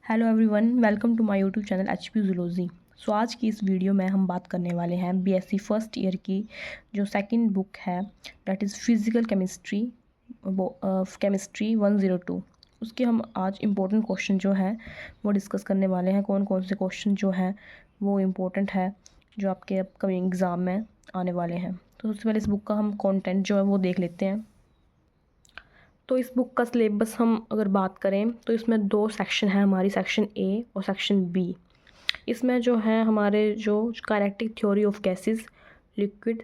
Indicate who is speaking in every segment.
Speaker 1: Hello everyone, welcome to my YouTube channel HP zoology. So आज की इस video में हम बात करने वाले हैं बीएससी फर्स्ट ईयर की जो सेकंड बुक है, that is physical chemistry, chemistry 102। उसके हम आज इम्पोर्टेंट क्वेश्चन जो है वो डिस्कस करने वाले हैं। कौन कौन से क्वेश्चन जो हैं वो इम्पोर्टेंट है जो आपके अपकमिंग एग्ज़ाम में आने वाले हैं। तो सबसे पहले इस बुक का हम कॉन्टेंट जो है वो देख लेते हैं। तो इस बुक का सिलेबस हम अगर बात करें तो इसमें दो सेक्शन है हमारी, सेक्शन ए और सेक्शन बी। इसमें जो है हमारे जो kinetic theory of gases, liquid,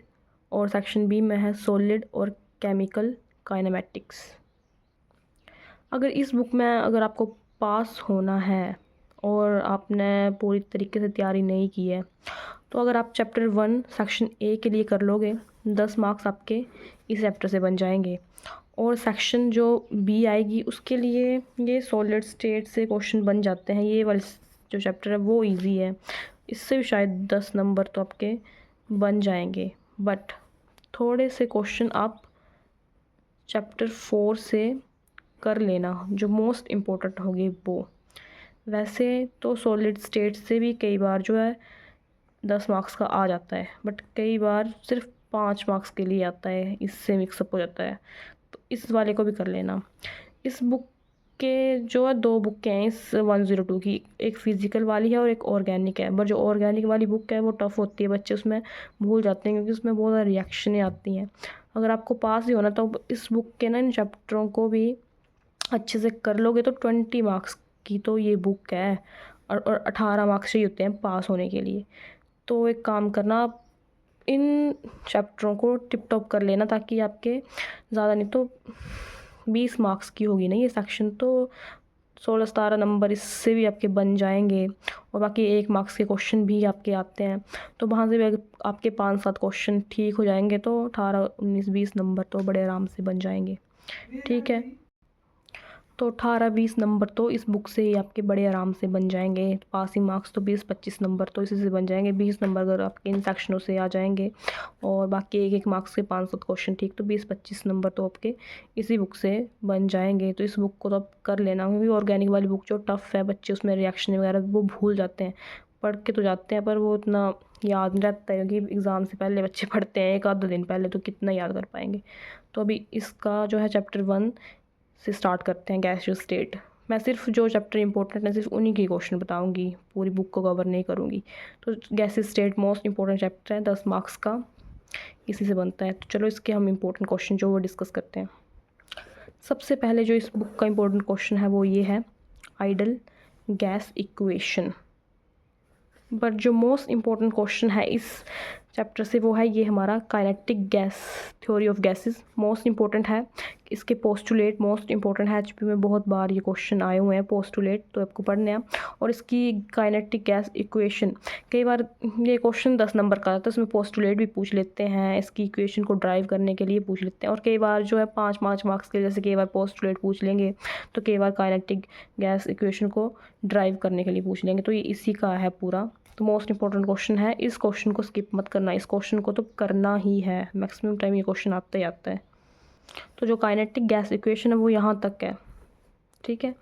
Speaker 1: और सेक्शन बी में है सॉलिड और केमिकल काइनेमेटिक्स। अगर इस बुक में अगर आपको पास होना है और आपने पूरी तरीके से तैयारी नहीं की है तो अगर आप चैप्टर 1 सेक्शन ए के लिए कर लोगे 10 मार्क्स आपके इस चैप्टर से बन जाएंगे। और सेक्शन जो बी आएगी उसके लिए ये सॉलिड स्टेट से क्वेश्चन बन जाते हैं। ये वाला जो चैप्टर है वो इजी है, इससे भी शायद 10 नंबर तो आपके बन जाएंगे। बट थोड़े से क्वेश्चन आप चैप्टर 4 से कर लेना जो मोस्ट इम्पोर्टेंट होगी वो। वैसे तो सॉलिड स्टेट से भी कई बार जो है 10 मार्क्स का आ जाता है, बट कई बार सिर्फ 5 मार्क्स के लिए आता है, इससे मिक्सअप हो जाता है। तो इस वाले को भी कर लेना। इस बुक के जो है दो बुक हैं इस 102 की, एक फिज़िकल वाली है और एक ऑर्गेनिक है। बट जो ऑर्गेनिक वाली बुक है वो टफ़ होती है, बच्चे उसमें भूल जाते हैं क्योंकि उसमें बहुत ज़्यादा रिएक्शनें आती हैं। अगर आपको पास ही होना तो इस बुक के ना इन चैप्टरों को भी अच्छे से कर लोगे तो 20 मार्क्स की तो ये बुक है और 18 मार्क्स चाहिए होते हैं पास होने के लिए। तो एक काम करना, आप इन चैप्टरों को टिप टॉप कर लेना ताकि आपके ज़्यादा नहीं तो 20 मार्क्स की होगी ना ये सेक्शन, तो 16-17 नंबर इससे भी आपके बन जाएंगे। और बाकी 1 मार्क्स के क्वेश्चन भी आपके आते हैं तो वहाँ से भी अगर आपके 5-7 क्वेश्चन ठीक हो जाएंगे तो 18-19-20 नंबर तो बड़े आराम से बन जाएंगे। ठीक है, तो 18-20 नंबर तो इस बुक से ही आपके बड़े आराम से बन जाएंगे। पासिंग मार्क्स तो 20-25 नंबर तो इसी से बन जाएंगे। 20 नंबर अगर आपके इन सेक्शनों से आ जाएंगे और बाकी 1-1 मार्क्स के 5-7 क्वेश्चन ठीक, तो 20-25 नंबर तो आपके इसी बुक से बन जाएंगे। तो इस बुक को तो आप कर लेना, क्योंकि ऑर्गेनिक वाली बुक जो टफ़ है, बच्चे उसमें रिएक्शन वगैरह वो भूल जाते हैं। पढ़ के तो जाते हैं पर वो इतना याद नहीं रहता है, क्योंकि एग्ज़ाम से पहले बच्चे पढ़ते हैं 1-2 दिन पहले, तो कितना याद कर पाएंगे। तो अभी इसका जो है चैप्टर 1 से स्टार्ट करते हैं, गैसियस स्टेट। मैं सिर्फ जो चैप्टर इंपॉर्टेंट है सिर्फ उन्हीं के क्वेश्चन बताऊंगी, पूरी बुक को कवर नहीं करूंगी। तो gaseous state most important chapter है, 10 मार्क्स का इसी से बनता है। तो चलो इसके हम इंपॉर्टेंट क्वेश्चन जो वो डिस्कस करते हैं। सबसे पहले जो इस बुक का इंपॉर्टेंट क्वेश्चन है वो ये है, आइडल गैस इक्वेशन। बट जो मोस्ट इम्पॉर्टेंट क्वेश्चन है इस चैप्टर से वो है ये हमारा kinetic gas theory of gases. Most important है, इसके पोस्टुलेट मोस्ट इंपॉर्टेंट है। एचपी में बहुत बार ये क्वेश्चन आए हुए हैं पोस्टुलेट, तो आपको पढ़ने हैं। और इसकी काइनेटिक गैस इक्वेशन कई बार ये क्वेश्चन 10 नंबर का आता है, उसमें पोस्टुलेट भी पूछ लेते हैं, इसकी इक्वेशन को ड्राइव करने के लिए पूछ लेते हैं। और कई बार जो है 5-5 मार्क्स के, जैसे कई बार पोस्टुलेट पूछ लेंगे तो कई बार काइनेटिक गैस इक्वेशन को ड्राइव करने के लिए पूछ लेंगे। तो ये इसी का है पूरा। तो मोस्ट इंपॉर्टेंट क्वेश्चन है, इस क्वेश्चन को स्किप मत करना, इस क्वेश्चन को तो करना ही है। मैक्सिमम टाइम ये क्वेश्चन आता ही आता है। तो जो काइनेटिक गैस इक्वेशन है वो यहाँ तक है, ठीक है।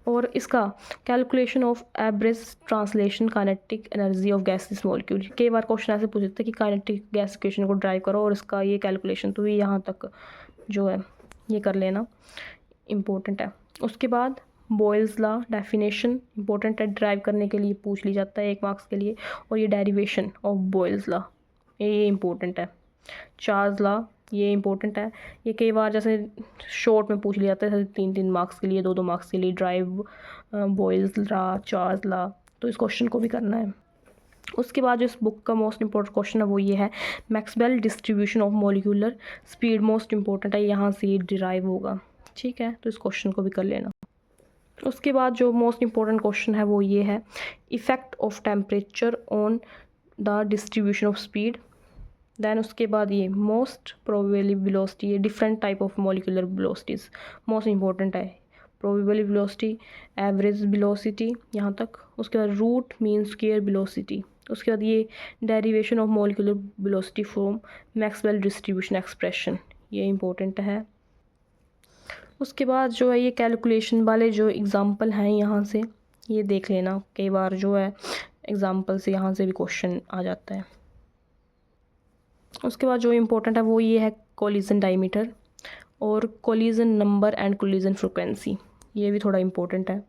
Speaker 1: और इसका calculation of average translation kinetic energy of gases molecule, कई बार क्वेश्चन ऐसे पूछते हैं कि काइनेटिक गैस इक्वेशन को ड्राइव करो और इसका ये कैलकुलेशन, तो ये यहाँ तक जो है ये कर लेना, इम्पोर्टेंट है। उसके बाद बॉयल्स लॉ डेफिनेशन इंपॉर्टेंट है, ड्राइव करने के लिए पूछ ली जाता है 1 मार्क्स के लिए। और ये डेरिवेशन ऑफ बॉयल्स लॉ ये इंपॉर्टेंट है। चार्ल्स लॉ ये इंपॉर्टेंट है, ये कई बार जैसे शॉर्ट में पूछ लिया जाता है, जैसे 3-3 मार्क्स के लिए, 2-2 मार्क्स के लिए, drive, Boyle's law, Charles law, तो इस क्वेश्चन को भी करना है। उसके बाद जो इस बुक का मोस्ट इंपॉर्टेंट क्वेश्चन है वो ये है, Maxwell distribution of molecular speed most important है, यहाँ से ये डिराइव होगा, ठीक है। तो इस क्वेश्चन को भी कर लेना। उसके बाद जो मोस्ट इंपॉर्टेंट क्वेश्चन है वो ये है, effect of temperature on the distribution of speed. Then उसके बाद ये मोस्ट प्रोबेबली वेलोसिटी, ये different type of molecular velocities most important है, प्रोबेबली वेलोसिटी, एवरेज वेलोसिटी यहाँ तक। उसके बाद रूट मीन स्क्वायर वेलोसिटी। उसके बाद ये derivation of molecular velocity from Maxwell distribution expression, ये इंपॉर्टेंट है। उसके बाद जो है ये कैलकुलेशन वाले जो एग्ज़ाम्पल हैं यहाँ से ये देख लेना, कई बार जो है एग्जाम्पल से यहाँ से भी क्वेश्चन आ जाता है। उसके बाद जो इम्पोर्टेंट है वो ये है कोलिजन डायमीटर और collision number and collision frequency, ये भी थोड़ा इम्पोर्टेंट है।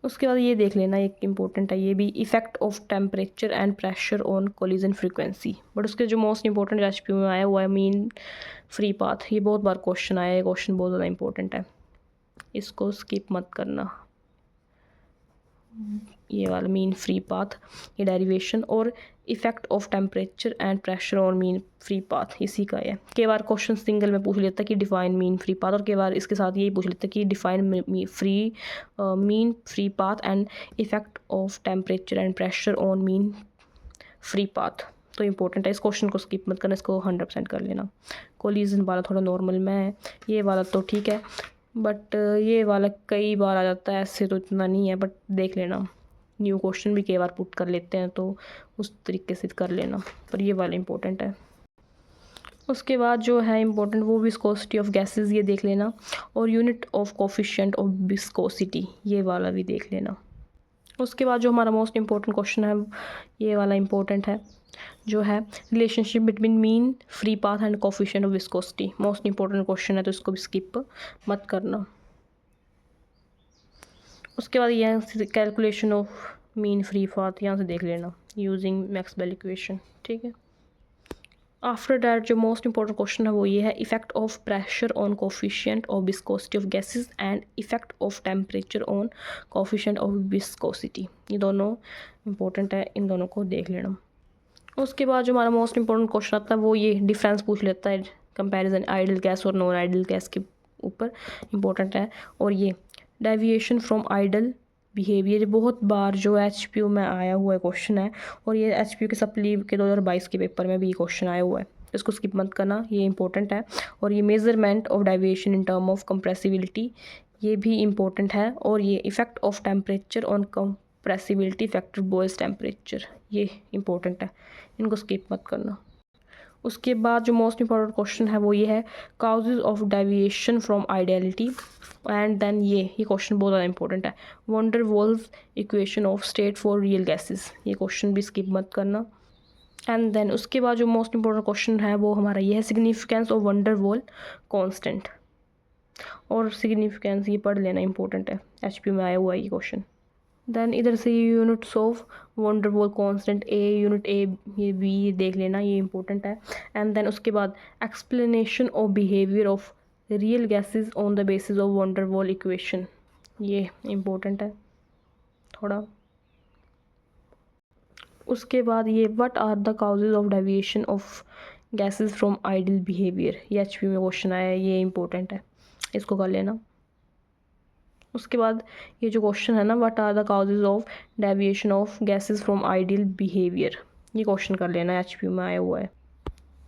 Speaker 1: उसके बाद ये देख लेना, एक इम्पोर्टेंट है ये भी, effect of temperature and pressure on collision frequency. But उसके जो मोस्ट इंपॉर्टेंट एचपीयू में आया हुआ है मीन फ्री पाथ, ये बहुत बार क्वेश्चन आया है, क्वेश्चन बहुत ज़्यादा इंपॉर्टेंट है, इसको स्किप मत करना। ये वाला मीन फ्री पाथ, ये डेरिवेशन और effect of temperature and pressure on mean free path, इसी का है। कई बार क्वेश्चन सिंगल में पूछ लेता है कि डिफाइन मीन फ्री पाथ, और कई बार इसके साथ यही पूछ लेता है कि define mean free path and effect of temperature and pressure on mean free path. तो इंपॉर्टेंट है, इस क्वेश्चन को स्किप मत करना, इसको 100% कर लेना। कोलिजन वाला थोड़ा नॉर्मल में है, ये वाला तो ठीक है, बट ये वाला कई बार आ जाता है, ऐसे तो इतना नहीं है, बट देख लेना। न्यू क्वेश्चन भी कई बार पुट कर लेते हैं, तो उस तरीके से कर लेना, पर ये वाला इम्पोर्टेंट है। उसके बाद जो है इम्पोर्टेंट वो विस्कोसिटी ऑफ गैसेस, ये देख लेना, और unit of coefficient of viscosity, ये वाला भी देख लेना। उसके बाद जो हमारा मोस्ट इम्पोर्टेंट क्वेश्चन है, ये वाला इम्पोर्टेंट है, जो है relationship between mean free path and coefficient of viscosity. Most important question है, तो इसको भी स्किप मत करना। उसके बाद ये calculation of mean free path, यहाँ से देख लेना यूजिंग मैक्सवेल इक्वेशन, ठीक है। आफ्टर डैट जो मोस्ट इंपॉर्टेंट क्वेश्चन है वो ये है, effect of pressure on coefficient of viscosity of gases and effect of temperature on coefficient of viscosity. ये दोनों इंपॉर्टेंट है, इन दोनों को देख लेना। उसके बाद जो हमारा मोस्ट इंपॉर्टेंट क्वेश्चन आता है वो ये डिफरेंस पूछ लेता है, कंपैरिजन आइडल गैस और नॉन आइडल गैस के ऊपर इंपॉर्टेंट है। और ये डेविएशन फ्रॉम आइडल बिहेवियर, बहुत बार जो एचपीयू में आया हुआ क्वेश्चन है, और ये एचपीयू के सप्ली के 2022 के पेपर में भी क्वेश्चन आया हुआ है, इसको स्किप मत करना, ये इंपॉर्टेंट है। और ये measurement of deviation in term of compressibility, ये भी इंपॉर्टेंट है। और ये effect of temperature on compressibility factor boys temperature, ये इंपॉर्टेंट है, इनको स्किप मत करना। उसके बाद जो मोस्ट इंपॉर्टेंट क्वेश्चन है वो ये है, causes of deviation from ideality, and then ये क्वेश्चन बहुत ज़्यादा इंपॉर्टेंट है, van der Waals equation of state for real gases, ये क्वेश्चन भी स्किप मत करना। एंड देन उसके बाद जो मोस्ट इंपॉर्टेंट क्वेश्चन है वो हमारा ये है, significance of van der wall constant, और सिग्निफिकेंस ये पढ़ लेना, इंपॉर्टेंट है, एचपी में आया हुआ है ये क्वेश्चन। देन इधर से units of van der wall constant, a unit A, ये बी, ये देख लेना, ये इंपॉर्टेंट है। एंड देन उसके बाद explanation of behaviour of real gases on the basis of van der Waal equation, ये इंपॉर्टेंट है थोड़ा। उसके बाद ये what are the causes of deviation of gases from ideal behaviour, ये एचपी में क्वेश्चन आया है, ये इंपॉर्टेंट है, इसको कर लेना। उसके बाद ये जो क्वेश्चन है ना, what are the causes of deviation of gases from ideal behaviour, ये क्वेश्चन कर लेना, एचपीयू में आया हुआ है।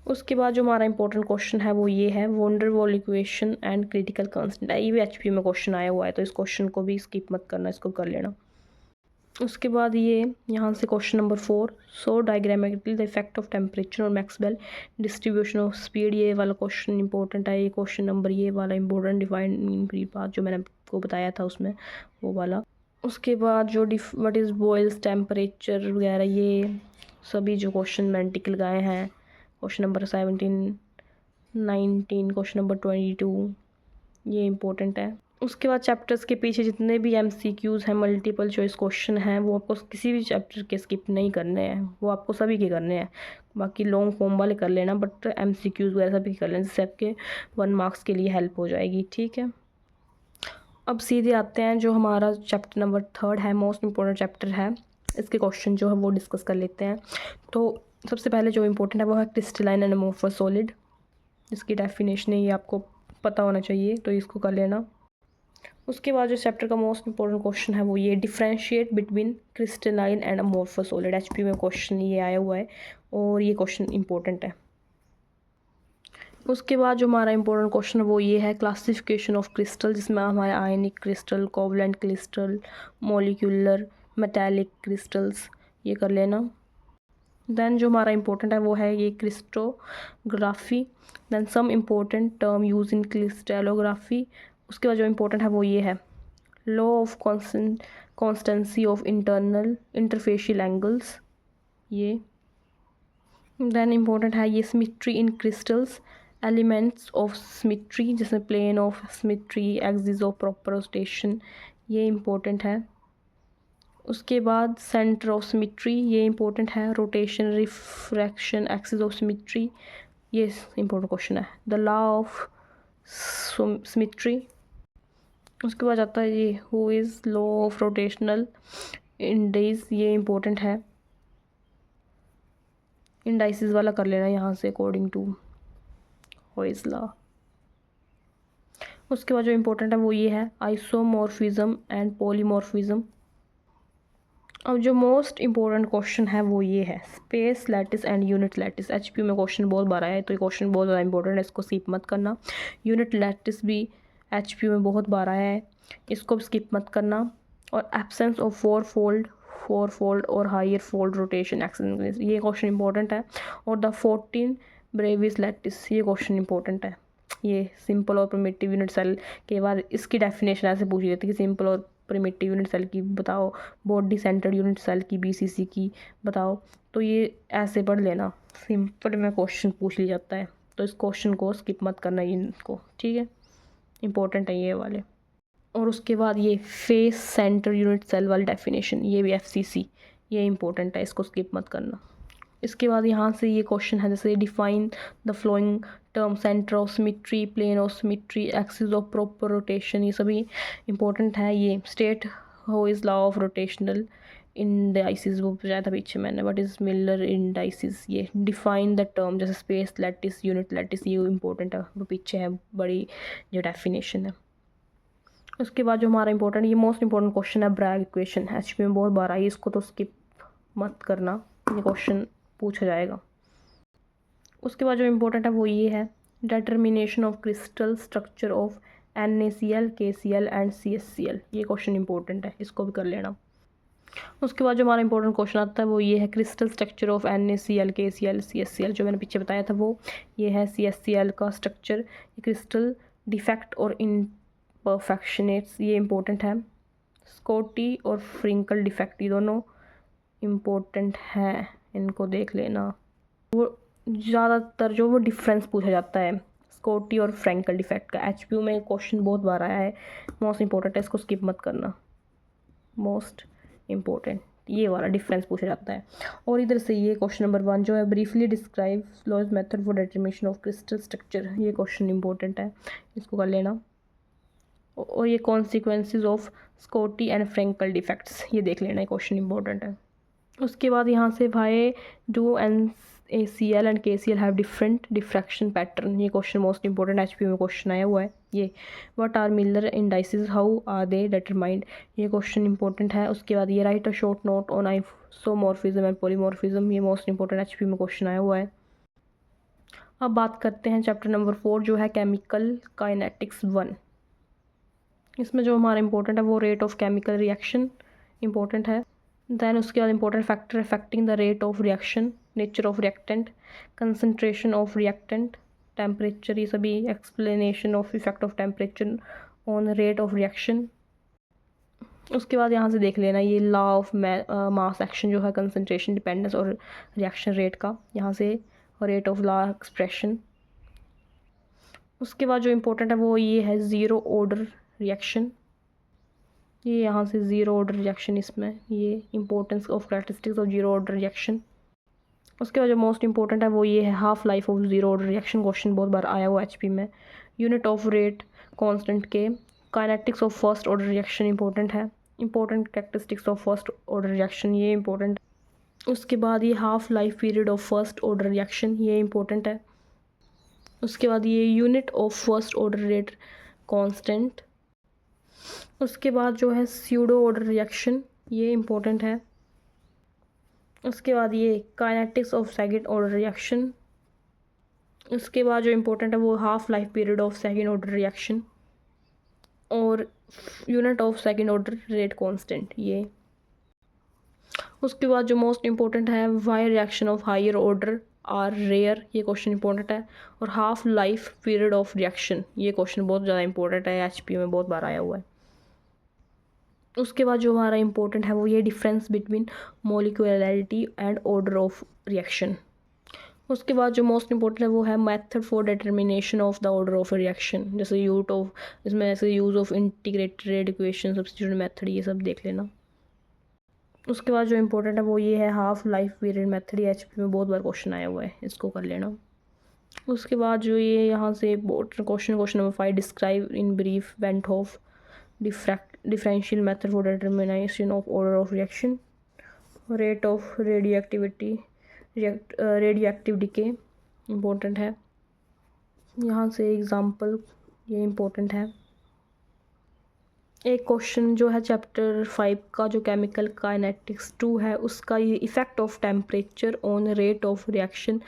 Speaker 1: उसके बाद जो हमारा इंपॉर्टेंट क्वेश्चन है वो ये है, wonder Waal equation and critical constant, ये भी एचपीयू में क्वेश्चन आया हुआ है, तो इस क्वेश्चन को भी स्किप मत करना, इसको कर लेना। उसके बाद ये यहाँ से question number 4, so diagrammatically the effect of temperature और मैक्सवेल डिस्ट्रीब्यूशन ऑफ स्पीड, ये वाला क्वेश्चन इंपॉर्टेंट है। ये क्वेश्चन नंबर ये वाला important, defined mean free path जो मैंने आपको बताया था उसमें, वो वाला। उसके बाद जो व्हाट इज़ बॉयल्स टेम्परेचर वगैरह, ये सभी जो क्वेश्चन मैंने टिक लगाए हैं, क्वेश्चन नंबर 17, 19, क्वेश्चन नंबर 22, ये इंपॉर्टेंट है। उसके बाद चैप्टर्स के पीछे जितने भी एमसीक्यूज़ हैं, मल्टीपल चॉइस क्वेश्चन हैं, वो आपको किसी भी चैप्टर के स्किप नहीं करने हैं, वो आपको सभी के करने हैं। बाकी लॉन्ग फॉर्म वाले कर लेना, बट एमसीक्यूज़ वगैरह सभी कर लेना, जिससे आपके 1 मार्क्स के लिए हेल्प हो जाएगी, ठीक है। अब सीधे आते हैं जो हमारा चैप्टर नंबर 3 है, मोस्ट इम्पोर्टेंट चैप्टर है, इसके क्वेश्चन जो है वो डिस्कस कर लेते हैं। तो सबसे पहले जो इम्पोर्टेंट है वो है क्रिस्टलाइन एंड अमोर्फस सॉलिड, इसकी डेफिनेशन है, ये आपको पता होना चाहिए, तो इसको कर लेना। उसके बाद जो चैप्टर का मोस्ट इंपॉर्टेंट क्वेश्चन है वो ये, differentiate between crystalline and amorphous solid, HP में क्वेश्चन ये आया हुआ है, और ये क्वेश्चन इंपॉर्टेंट है। उसके बाद जो हमारा इंपॉर्टेंट क्वेश्चन वो ये है, क्लासिफिकेशन ऑफ क्रिस्टल, जिसमें हमारे ionic crystal, covalent crystal, molecular, metallic crystals, ये कर लेना। देन जो हमारा इंपॉर्टेंट है वो है ये crystallography, then some important term use in crystallography. उसके बाद जो इम्पोर्टेंट है वो ये है, law of constancy of internal interfacial angles, ये देन इम्पोर्टेंट है ये symmetry in crystals, elements of symmetry जैसे plane of symmetry, axis of proper rotation, ये इम्पोर्टेंट है। उसके बाद सेंटर ऑफ सिमेट्री, ये इम्पोर्टेंट है। Rotation, refraction, axis of symmetry, ये इम्पोर्टेंट क्वेश्चन है। The law of symmetry. उसके बाद आता है ये Haüy's law of rotational indices, ये इम्पोर्टेंट है। इंडाइसिस वाला कर लेना यहाँ से अकॉर्डिंग टू हॉइज़ लॉ। उसके बाद जो इम्पोर्टेंट है वो ये है आइसोमॉर्फिज्म एंड पॉलीमॉर्फिज्म। अब जो मोस्ट इम्पोर्टेंट क्वेश्चन है वो ये है space lattice and unit lattice. HPU में क्वेश्चन बहुत बार आया है तो ये क्वेश्चन बहुत ज़्यादा इंपॉर्टेंट है, इसको स्किप मत करना। यूनिट लैटिस भी एचपीयू में बहुत बार आया है, इसको भी स्किप मत करना। और एब्सेंस ऑफ फोर फोल्ड और हायर फोल्ड रोटेशन एक्सेस, ये क्वेश्चन इंपॉर्टेंट है। और द 14 ब्रेविस लैटिस, ये क्वेश्चन इंपॉर्टेंट है। ये सिंपल और प्रिमिटिव यूनिट सेल के बाद इसकी डेफिनेशन ऐसे पूछी जाती है कि सिंपल और प्रिमिटिव यूनिट सेल की बताओ, बॉडी सेंटर्ड यूनिट सेल की बीसीसी की बताओ। तो ये ऐसे पढ़ लेना, सिंपल में क्वेश्चन पूछ लिया जाता है, तो इस क्वेश्चन को स्किप मत करना इनको, ठीक है, इंपॉर्टेंट है ये वाले। और उसके बाद ये फेस सेंटर यूनिट सेल वाली डेफिनेशन, ये भी एफसीसी, ये इंपॉर्टेंट है, इसको स्किप मत करना। इसके बाद यहाँ से ये क्वेश्चन है जैसे define the flowing term, centre of symmetry, plane of symmetry, axis of proper rotation, ये सभी इंपॉर्टेंट है। ये state how is law of rotational indices, वो बताया था पीछे मैंने, व्हाट इज़ मिलर इंडाइसिस। ये डिफाइन द टर्म जैसे स्पेस लैटिस, यूनिट लैटिस, ये इंपॉर्टेंट है, वो पीछे है बड़ी जो डेफिनेशन है। उसके बाद जो हमारा इंपॉर्टेंट, ये मोस्ट इंपॉर्टेंट क्वेश्चन है ब्रैग इक्वेशन, एचपी में बहुत बार आई, इसको तो स्किप मत करना, ये क्वेश्चन पूछा जाएगा। उसके बाद जो इम्पोर्टेंट है वो ये है determination of crystal structure of NaCl, KCl and CSCl, ये क्वेश्चन इंपॉर्टेंट है, इसको भी कर लेना। उसके बाद जो हमारा इंपॉर्टेंट क्वेश्चन आता है वो ये है crystal structure of NaCl, KCl, CSCl, जो मैंने पीछे बताया था वो ये है CSCl का स्ट्रक्चर, क्रिस्टल डिफेक्ट और इनपरफेक्शनेट्स, ये इंपॉर्टेंट है। स्कॉटी और फ्रिंकल डिफेक्ट, ये दोनों इम्पोर्टेंट हैं, इनको देख लेना। वो ज़्यादातर जो वो डिफरेंस पूछा जाता है स्कॉटी और फ्रैंकल डिफेक्ट का, एचपीयू में क्वेश्चन बहुत बार आया है, मोस्ट इंपॉर्टेंट है, इसको स्किप मत करना, मोस्ट इम्पोर्टेंट ये वाला डिफरेंस पूछा जाता है। और इधर से ये क्वेश्चन नंबर 1 जो है briefly describe Laue's method for determination of crystal structure, ये क्वेश्चन इंपॉर्टेंट है, इसको कर लेना। और ये consequences of Schottky and Frenkel defects, ये देख लेना, ये क्वेश्चन इंपॉर्टेंट है। उसके बाद यहाँ से why do NaCl and KCl have different diffraction pattern, ये क्वेश्चन मोस्ट इंपॉर्टेंट एचपीयू में क्वेश्चन आया हुआ है। ये what are Miller indices, how are they determined, ये क्वेश्चन इंपॉर्टेंट है। उसके बाद ये write a short note on isomorphism and polymorphism, ये मोस्ट इंपॉर्टेंट एचपीयू में क्वेश्चन आया हुआ है। अब बात करते हैं चैप्टर नंबर 4 जो है केमिकल काइनेटिक्स 1। इसमें जो हमारा इंपॉर्टेंट है वो rate of chemical reaction important है। दैन उसके बाद important factor affecting the rate of reaction, nature of reactant, concentration of reactant, temperature, ये सभी explanation of effect of temperature on rate of reaction. उसके बाद यहाँ से देख लेना ये लॉ ऑफ मास एक्शन जो है कंसनट्रेशन डिपेंडेंस और रिएक्शन रेट का, यहाँ से रेट ऑफ लॉ एक्सप्रेशन। उसके बाद जो इम्पोर्टेंट है वो ये है ज़ीरो ऑर्डर रिएक्शन, ये यहाँ से ज़ीरो ऑर्डर रिएक्शन, इसमें ये importance of characteristics of zero order reaction. उसके बाद जो मोस्ट इंपॉर्टेंट है वो ये है half life of zero order reaction, question बहुत बार आया हुआ एचपी में। यूनिट ऑफ रेट कांस्टेंट के, kinetics of first order reaction important है, important characteristics of first order reaction, ये इंपॉर्टेंट। उसके बाद ये half life period of first order reaction, ये इंपॉर्टेंट है। उसके बाद ये unit of first order rate constant. उसके बाद जो है स्यूडो ऑर्डर रिएक्शन, ये इंपॉर्टेंट है। उसके बाद ये kinetics of second order reaction. उसके बाद जो इंपॉर्टेंट है वो half life period of second order reaction और unit of second order rate constant, ये। उसके बाद जो मोस्ट इंपॉर्टेंट है why reaction of higher order are rare, ये क्वेश्चन इंपॉर्टेंट है। और half life period of reaction, ये क्वेश्चन बहुत ज़्यादा इंपॉर्टेंट है, एचपीयू में बहुत बार आया हुआ है। उसके बाद जो हमारा इंपॉर्टेंट है वो ये difference between molecularity and order of reaction. उसके बाद जो मोस्ट इंपॉर्टेंट है वो है method for determination of the order of reaction, जैसे यूज ऑफ, इसमें ऐसे use of integrated equation, substitution method, ये सब देख लेना। उसके बाद जो इंपॉर्टेंट है वो ये है हाफ लाइफ पीरियड मेथड, ये एचपी में बहुत बार क्वेश्चन आया हुआ है, इसको कर लेना। उसके बाद जो ये यहाँ से question number 5, describe in brief went of differential method for determination of order of reaction, rate of radioactive decay important है। यहाँ से एग्ज़ाम्पल ये इम्पोर्टेंट है। एक क्वेश्चन जो है चैप्टर 5 का जो केमिकल काइनेटिक्स 2 है उसका, ये effect of temperature on rate of reaction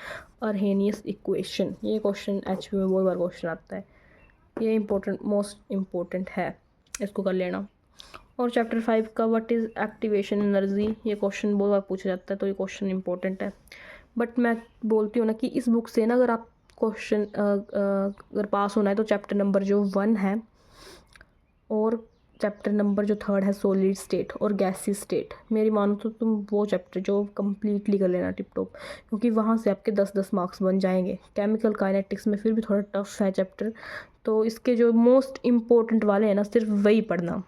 Speaker 1: Arrhenius equation, ये क्वेश्चन एचपी में बहुत बार क्वेश्चन आता है, ये मोस्ट इम्पोर्टेंट है, इसको कर लेना। और चैप्टर 5 का व्हाट इज़ एक्टिवेशन एनर्जी, ये क्वेश्चन बहुत बार पूछा जाता है, तो ये क्वेश्चन इंपॉर्टेंट है। बट मैं बोलती हूँ ना कि इस बुक से ना अगर आप क्वेश्चन अगर पास होना है तो चैप्टर नंबर जो 1 है और चैप्टर नंबर जो 3 है सॉलिड स्टेट और गैसी स्टेट, मेरी मानो तो तुम वो चैप्टर जो कम्प्लीटली कर लेना टिप टॉप, क्योंकि वहाँ से आपके 10-10 मार्क्स बन जाएंगे। केमिकल काइनेटिक्स में फिर भी थोड़ा टफ है चैप्टर, तो इसके जो मोस्ट इम्पोर्टेंट वाले हैं ना सिर्फ वही पढ़ना,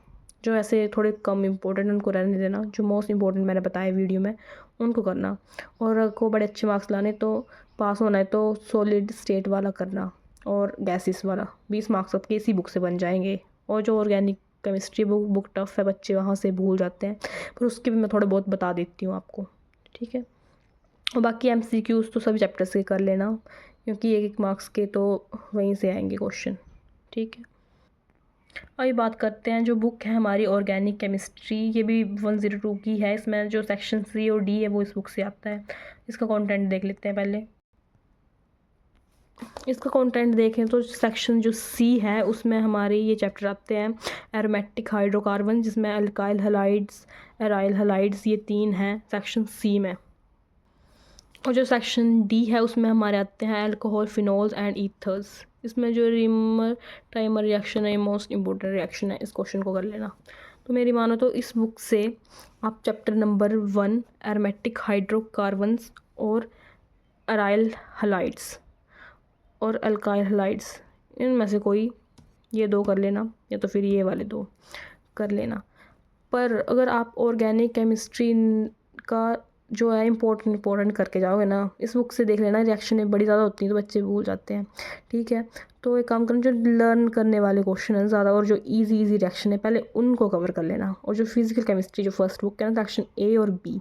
Speaker 1: जो ऐसे थोड़े कम इम्पोर्टेंट उनको रहने देना, जो मोस्ट इम्पोर्टेंट मैंने बताया वीडियो में उनको करना। और को बड़े अच्छे मार्क्स लाने तो पास होना है तो सॉलिड स्टेट वाला करना और गैसेस वाला, 20 मार्क्स आपके इसी बुक से बन जाएंगे। और जो ऑर्गेनिक केमिस्ट्री बुक टफ है, बच्चे वहाँ से भूल जाते हैं, पर उसके भी मैं थोड़ा बहुत बता देती हूँ आपको, ठीक है। और बाकी MCQs तो सभी चैप्टर से कर लेना, क्योंकि एक मार्क्स के तो वहीं से आएंगे क्वेश्चन, ठीक है। और ये बात करते हैं जो बुक है हमारी ऑर्गेनिक केमिस्ट्री, ये भी 102 की है, इसमें जो सेक्शन C और D है वो इस बुक से आता है। इसका कंटेंट देख लेते हैं पहले। इसका कंटेंट देखें तो सेक्शन जो C है उसमें हमारे ये चैप्टर आते हैं एरोमेटिक हाइड्रोकार्बन, जिसमें अल्काइल हलाइड्स, एराइल हलाइड्स, ये 3 हैं सेक्शन C में। और जो सेक्शन D है उसमें हमारे आते हैं अल्कोहल, फिनॉल्स एंड ईथर्स। इसमें जो रीमर टाइमर रिएक्शन है ये मोस्ट इम्पोर्टेंट रिएक्शन है, इस क्वेश्चन को कर लेना। तो मेरी मानो तो इस बुक से आप चैप्टर नंबर 1 एरोमेटिक हाइड्रोकार्बन्स और एराइल हलाइड्स और अल्काइल हलाइड्स, इनमें से कोई ये 2 कर लेना, या तो फिर ये वाले 2 कर लेना। पर अगर आप ऑर्गेनिक केमिस्ट्री का जो है इम्पोर्टेंट करके जाओगे ना, इस बुक से देख लेना, रिएक्शनें बड़ी ज़्यादा होती हैं तो बच्चे भूल जाते हैं, ठीक है। तो एक काम करना, जो लर्न करने वाले क्वेश्चन हैं ज़्यादा और जो इजी रिएक्शन है पहले उनको कवर कर लेना। और जो फिजिकल केमिस्ट्री जो फर्स्ट बुक है ना सेक्शन A और B,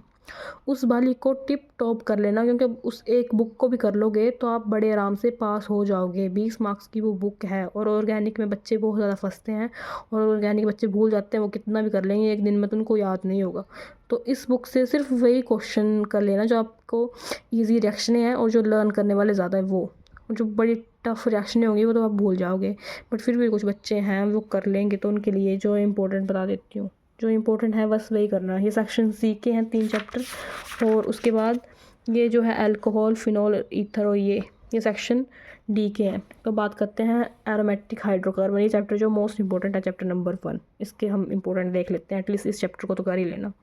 Speaker 1: उस वाली को टिप टॉप कर लेना, क्योंकि उस एक बुक को भी कर लोगे तो आप बड़े आराम से पास हो जाओगे। 20 मार्क्स की वो बुक है। और ऑर्गेनिक में बच्चे बहुत ज़्यादा फंसते हैं और ऑर्गेनिक बच्चे भूल जाते हैं, वो कितना भी कर लेंगे एक दिन में तो उनको याद नहीं होगा। तो इस बुक से सिर्फ वही क्वेश्चन कर लेना जो आपको ईजी रिएक्शनें हैं और जो लर्न करने वाले ज़्यादा है वो, जो बड़ी टफ रिएक्शनें होंगी वो तो आप भूल जाओगे। बट फिर भी कुछ बच्चे हैं वो कर लेंगे, तो उनके लिए जो इम्पोर्टेंट बता देती हूँ, जो इम्पोर्टेंट है बस वही करना। ये सेक्शन C के हैं 3 चैप्टर। और उसके बाद ये जो है अल्कोहल, फिनॉल, ईथर और ये सेक्शन D के हैं। तो बात करते हैं एरोमेटिक हाइड्रोकार्बन, ये चैप्टर जो मोस्ट इंपॉर्टेंट है चैप्टर नंबर 1, इसके हम इंपॉर्टेंट देख लेते हैं, एटलीस्ट इस चैप्टर को तो कर ही लेना।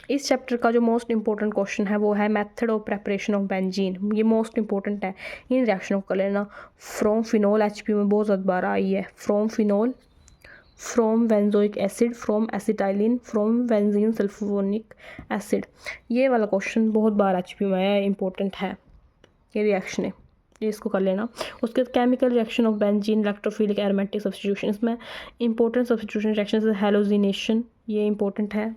Speaker 1: इस चैप्टर का जो मोस्ट इंपॉर्टेंट क्वेश्चन है वो है method of preparation of benzene, ये मोस्ट इंपॉर्टेंट है, इन रिएक्शनों को कर लेना। फ्रॉम फिनॉल एचपी में बहुत ज़्यादा बार आई है, from phenol, from benzoic acid, from acetylene, from benzene sulphonic acid, ये वाला क्वेश्चन बहुत बार एचपी में आया है, इंपॉर्टेंट है ये रिएक्शन है, ये इसको कर लेना। उसके बाद chemical reaction of benzene, electrophilic aromatic substitution, इसमें इंपॉर्टेंट सब्स्टिट्यूशन रिएक्शन हैलोजिनेशन, ये इंपॉर्टेंट है।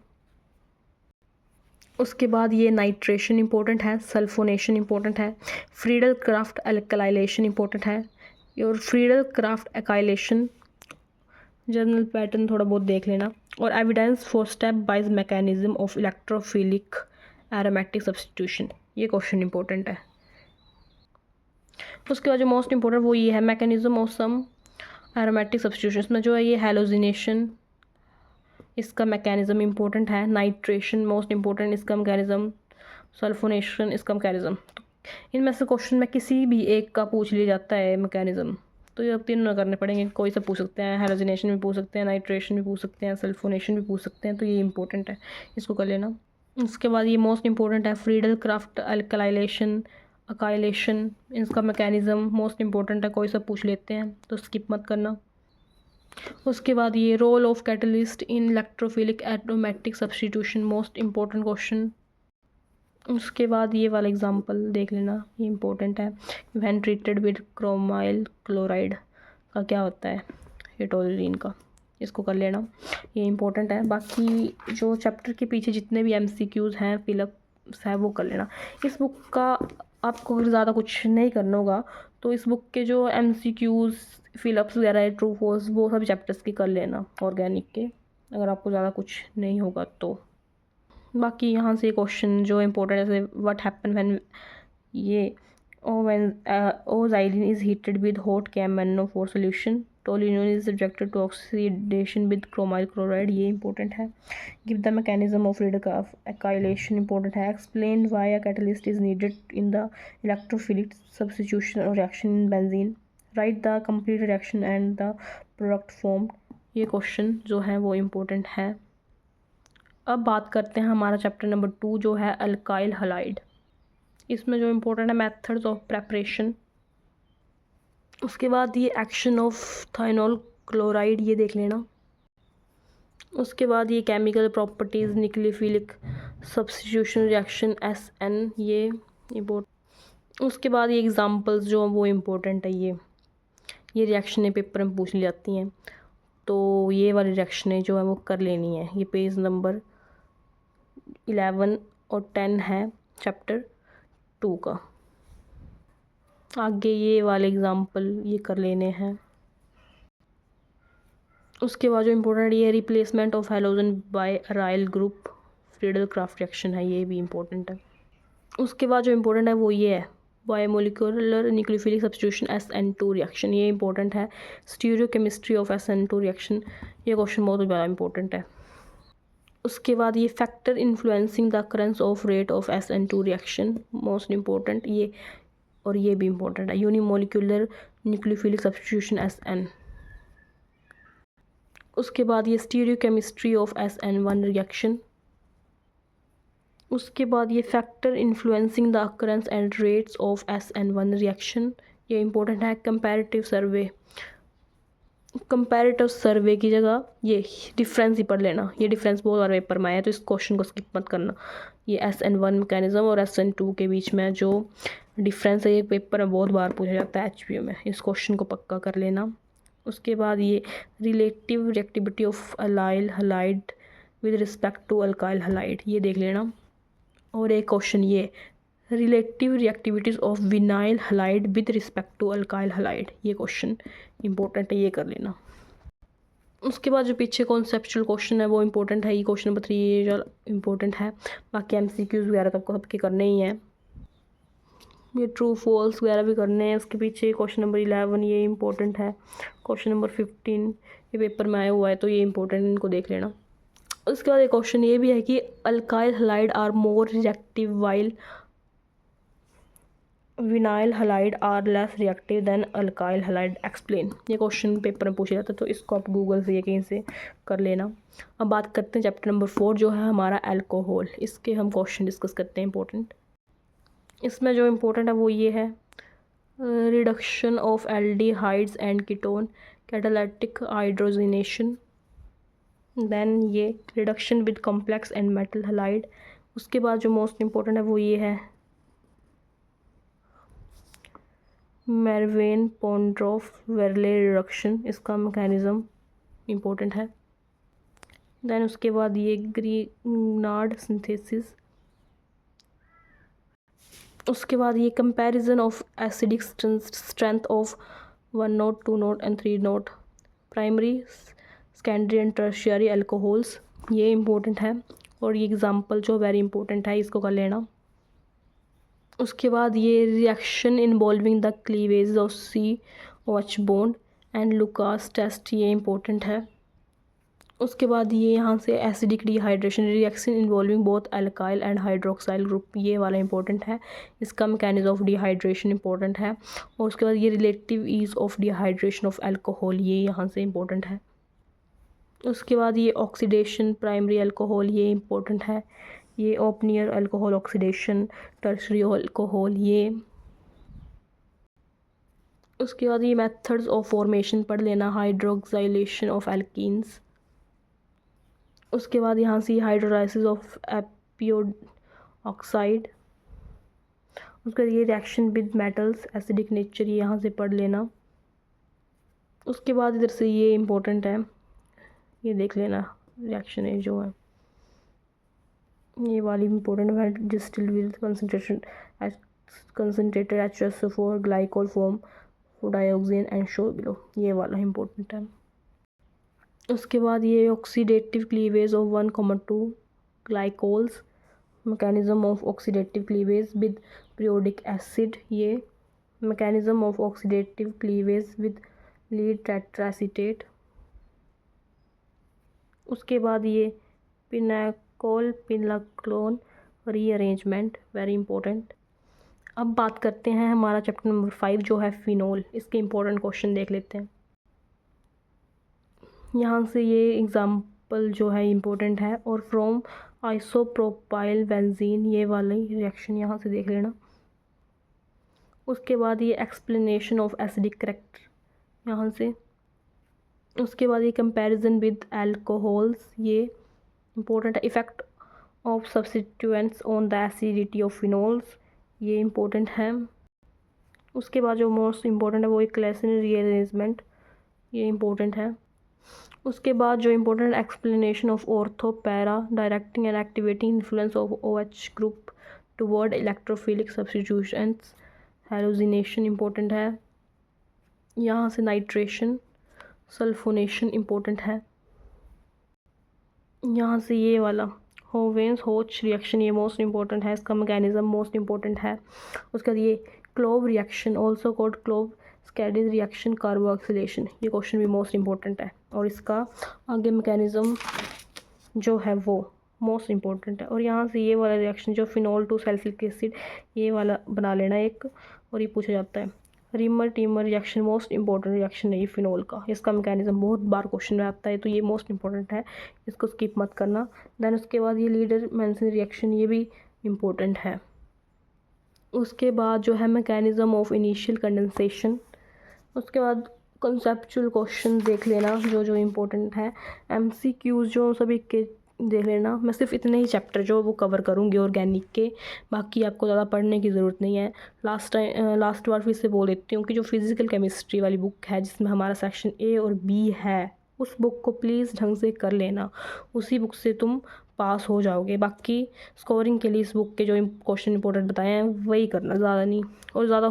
Speaker 1: उसके बाद ये नाइट्रेशन इंपॉर्टेंट है, सल्फोनेशन इंपॉर्टेंट है, फ्रीडल क्राफ्ट अल्कलाइलेशन इंपॉर्टेंट है, और Friedel Crafts acylation general pattern थोड़ा बहुत देख लेना। और evidence for stepwise mechanism of electrophilic aromatic substitution, ये क्वेश्चन इंपॉर्टेंट है। उसके बाद जो मोस्ट इंपॉर्टेंट वो ये है mechanism of some aromatic substitution में जो है ये हैलोजिनेशन, इसका मैकेनिज्म इंपॉर्टेंट है। नाइट्रेशन मोस्ट इंपॉर्टेंट, इसका मैकेनिज्म। सल्फोनेशन, इसका मैकेनिज्म। तो इनमें से क्वेश्चन में किसी भी एक का पूछ लिया जाता है मैकेनिज्म, तो ये अब तीनों करने पड़ेंगे, कोई सा पूछ सकते हैं, हेलोजिनेशन भी पूछ सकते हैं, नाइट्रेशन भी पूछ सकते हैं, सल्फोनेशन भी पूछ सकते हैं, तो ये इंपॉर्टेंट है, इसको कर लेना। उसके बाद ये मोस्ट इंपॉर्टेंट है फ्रीडल क्राफ्ट अल्कलाइलेशन अकाइलेशन, इसका मैकेनिज्म मोस्ट इंपॉर्टेंट है, कोई सा पूछ लेते हैं तो स्किप मत करना। उसके बाद ये role of catalyst in electrophilic aromatic substitution, most important question. उसके बाद ये वाला एग्जांपल देख लेना, ये इंपॉर्टेंट है। When treated with chromyl chloride का क्या होता है, हेटोलिन का, इसको कर लेना, ये इंपॉर्टेंट है। बाकी जो चैप्टर के पीछे जितने भी MCQs हैं, फिलअप्स है, वो कर लेना। इस बुक का आपको अगर ज़्यादा कुछ नहीं करना होगा तो इस बुक के जो MCQs फिलअप्स वगैरह है, ट्रू फॉल्स, वो सब चैप्टर्स की कर लेना ऑर्गेनिक के, अगर आपको ज़्यादा कुछ नहीं होगा तो। बाकी यहाँ से क्वेश्चन जो इम्पोर्टेंट है, जैसे व्हाट हैपन व्हेन ये o-xylene is heated with hot KMnO4 solution, toluene is subjected to oxidation with chromyl chloride, ये इंपॉर्टेंट है। Give the mechanism of acylation, important है। Explain why a catalyst is needed in the electrophilic substitution और reaction in benzene, write the complete reaction and the product form, ये question जो है वो important है। अब बात करते हैं हमारा चैप्टर नंबर 2 जो है अल्काइल हलाइड। इसमें जो इम्पोर्टेंट है मेथड्स ऑफ प्रेपरेशन, उसके बाद ये एक्शन ऑफ थाइनॉल क्लोराइड, ये देख लेना। उसके बाद ये chemical properties nucleophilic substitution reaction SN, ये इम्पोर्टेंट। उसके बाद ये एग्जांपल्स जो वो इम्पोर्टेंट है, ये रिएक्शनें पेपर में पूछ ली जाती हैं, तो ये वाली रिएक्शनें जो है वो कर लेनी है। ये पेज नंबर 11 और 10 है चैप्टर 2 का। आगे ये वाले एग्जांपल ये कर लेने हैं। उसके बाद जो इम्पोर्टेंट ये replacement of halogen by aryl group Friedel Crafts reaction है, ये भी इम्पोर्टेंट है। उसके बाद जो इम्पोर्टेंट है वो ये है biomolecular nucleophilic substitution SN2 reaction, ये इंपॉर्टेंट है। स्टीरियोकेमिस्ट्री ऑफ SN2 रिएक्शन, ये क्वेश्चन बहुत ज़्यादा इंपॉर्टेंट है। उसके बाद ये factor influencing the occurrence of rate of SN2 reaction, most important ये, और ये भी इंपॉर्टेंट है। Unimolecular nucleophilic substitution SN। उसके बाद ये स्टीरियोकेमिस्ट्री ऑफ SN1 रिएक्शन। उसके बाद ये factor influencing the occurrence and rates of SN1 reaction, ये इंपॉर्टेंट है। कंपैरेटिव सर्वे की जगह ये डिफरेंस ही पढ़ लेना, ये डिफरेंस बहुत बार पेपर में आया है, तो इस क्वेश्चन को स्किप मत करना। ये SN1 मैकेनिज्म और SN2 के बीच में जो डिफरेंस है, ये पेपर में बहुत बार पूछा जाता है HPU में, इस क्वेश्चन को पक्का कर लेना। उसके बाद ये relative reactivity of allyl halide with respect to alkyl halide, ये देख लेना। और एक क्वेश्चन ये relative reactivities of vinyl halide with respect to alkyl halide, ये क्वेश्चन इंपॉर्टेंट है, ये कर लेना। उसके बाद जो पीछे कॉन्सेप्चुअल क्वेश्चन है वो इंपॉर्टेंट है, ये क्वेश्चन नंबर 3 ये जो इंपॉर्टेंट है। बाकी MCQs वगैरह तो आपको सबके करने ही हैं, ये ट्रू फॉल्स वगैरह भी करने हैं। उसके पीछे क्वेश्चन नंबर 11 ये इंपॉर्टेंट है। क्वेश्चन नंबर 15 ये पेपर में आया हुआ है, तो ये इंपॉर्टेंट, इनको देख लेना। उसके बाद एक क्वेश्चन ये भी है कि alkyl halide are more reactive while vinyl halide are less reactive than alkyl halide, explain, ये क्वेश्चन पेपर में पूछा जाता है, तो इसको आप गूगल से या कहीं से कर लेना। अब बात करते हैं चैप्टर नंबर 4 जो है हमारा अल्कोहल, इसके हम क्वेश्चन डिस्कस करते हैं इंपॉर्टेंट। इसमें जो इम्पोर्टेंट है वो ये है reduction of aldehydes and ketone, catalytic hydrogenation, then ये reduction with complex and metal halide. उसके बाद जो मोस्ट इम्पोर्टेंट है वो ये है मेरवेन पॉन्ड्रॉफ वेरले रिडक्शन, इसका मैकेनिज्म इम्पोर्टेंट है। देन उसके बाद ये ग्रीनार्ड सिंथेसिस। उसके बाद ये comparison of acidic strength of 1 note 2 note and 3 note primary secondary and tertiary alcohols, ये इंपॉर्टेंट है। और ये एग्जांपल जो वेरी इंपॉर्टेंट है, इसको कर लेना। उसके बाद ये reaction involving the cleavage of COH bond and Lucas test, ये इंपॉर्टेंट है। उसके बाद ये यहाँ से acidic dehydration reaction involving both alkyl and hydroxyl group, ये वाला इंपॉर्टेंट है। इसका मैकेनिज्म ऑफ डिहाइड्रेशन इंपॉर्टेंट है। और उसके बाद ये relative ease of dehydration of alcohol, ये यहाँ से इंपॉर्टेंट है। उसके बाद ये ऑक्सीडेशन प्राइमरी अल्कोहल, ये इंपॉर्टेंट है। ये ओपनियर अल्कोहल ऑक्सीडेशन, टर्शरी अल्कोहल, ये। उसके बाद ये मेथड्स ऑफ फॉर्मेशन पढ़ लेना, हाइड्रोक्साइलेशन ऑफ एल्कीन्स। उसके बाद यहाँ से हाइड्रोलाइसिस ऑफ एपियोड ऑक्साइड। उसके बाद ये reaction with metals acidic nature, ये यहाँ से पढ़ लेना। उसके बाद इधर से ये इम्पोर्टेंट है, ये देख लेना रिएक्शन है जो है ये वाली इम्पोर्टेंट है। Distil with concentrated H2SO4 glycol form dioxin and show below, ये वाला इम्पोर्टेंट है। उसके बाद ये oxidative cleavage of 1,2 glycols, mechanism of oxidative cleavage with periodic acid, ये mechanism of oxidative cleavage with lead tetraacetate. उसके बाद ये pinacol pinacolone rearrangement, very important. अब बात करते हैं हमारा चैप्टर नंबर 5 जो है फिनोल, इसके इंपॉर्टेंट क्वेश्चन देख लेते हैं। यहाँ से ये एग्जाम्पल जो है इम्पोर्टेंट है, और फ्रॉम आइसोप्रोपाइल बेंजीन, ये वाली रिएक्शन यहाँ से देख लेना। उसके बाद ये एक्सप्लेनेशन ऑफ एसिडिक करैक्टर यहाँ से। उसके बाद ये कंपैरिजन विद अल्कोहल्स, ये इम्पोर्टेंट है। Effect of substituents on the acidity of phenols, ये इम्पोर्टेंट है। उसके बाद जो मोस्ट इम्पोर्टेंट है वो एक क्लेसन रीअरेंजमेंट, ये इम्पोर्टेंट है। उसके बाद जो important explanation of ortho para directing and activating influence of OH group toward electrophilic substitutions halogenation important है। यहाँ से नाइट्रेशन सल्फोनेशन इम्पोर्टेंट है। यहाँ से ये वाला होवेंस होच रिएक्शन, ये मोस्ट इम्पोर्टेंट है, इसका मैकेनिज्म मोस्ट इम्पोर्टेंट है। उसके बाद ये Kolbe reaction also called Kolbe Schmitt reaction carboxylation, ये क्वेश्चन भी मोस्ट इम्पोर्टेंट है, और इसका आगे मैकेनिज्म जो है वो मोस्ट इम्पोर्टेंट है। और यहाँ से ये वाला रिएक्शन जो फिनोल टू सल्फ्यूरिक एसिड, ये वाला बना लेना एक, और ये पूछा जाता है। Reamer teamer reaction most important reaction है ये फिनोल का, इसका मैकेनिज्म बहुत बार क्वेश्चन में आता है, तो ये मोस्ट इंपॉर्टेंट है, इसको स्किप मत करना। देन उसके बाद ये लीडर मेंसन रिएक्शन, ये भी इम्पोर्टेंट है। उसके बाद जो है मैकेनिज्म ऑफ इनिशियल कंडेंसेशन। उसके बाद कंसेप्चुअल क्वेश्चन देख लेना जो जो इम्पोर्टेंट है। MCQs जो सभी के देख लेना। मैं सिर्फ इतने ही चैप्टर जो वो कवर करूँगी ऑर्गेनिक के, बाकी आपको ज़्यादा पढ़ने की ज़रूरत नहीं है। लास्ट बार फिर से बोल देती हूँ कि जो फिज़िकल केमिस्ट्री वाली बुक है जिसमें हमारा सेक्शन A और B है, उस बुक को प्लीज़ ढंग से कर लेना, उसी बुक से तुम पास हो जाओगे। बाकी स्कोरिंग के लिए इस बुक के जो क्वेश्चन इंपॉर्टेंट बताए हैं वही करना, ज़्यादा नहीं। और ज़्यादा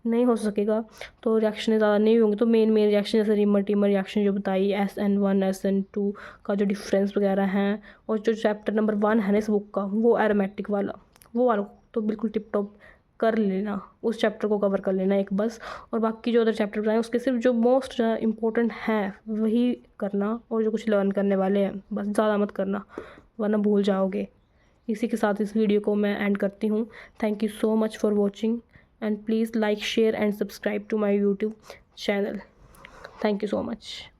Speaker 1: नहीं हो सकेगा तो रिएक्शन ज़्यादा नहीं होंगे तो मेन रिएक्शन जैसे रीमर टीमर रिएक्शन जो बताई, SN1 SN2 का जो डिफरेंस वगैरह हैं, और जो चैप्टर नंबर 1 है ना इस बुक का वो एरोमेटिक वाला, वो वाला तो बिल्कुल टिप टॉप कर लेना, उस चैप्टर को कवर कर लेना एक बस। और बाकी जो अदर चैप्टर बताएं उसके सिर्फ जो मोस्ट इम्पोर्टेंट हैं वही करना, और जो कुछ लर्न करने वाले हैं बस ज़्यादा मत करना वरना भूल जाओगे। इसी के साथ इस वीडियो को मैं एंड करती हूँ। Thank you so much for watching and please like share and subscribe to my YouTube channel. Thank you so much.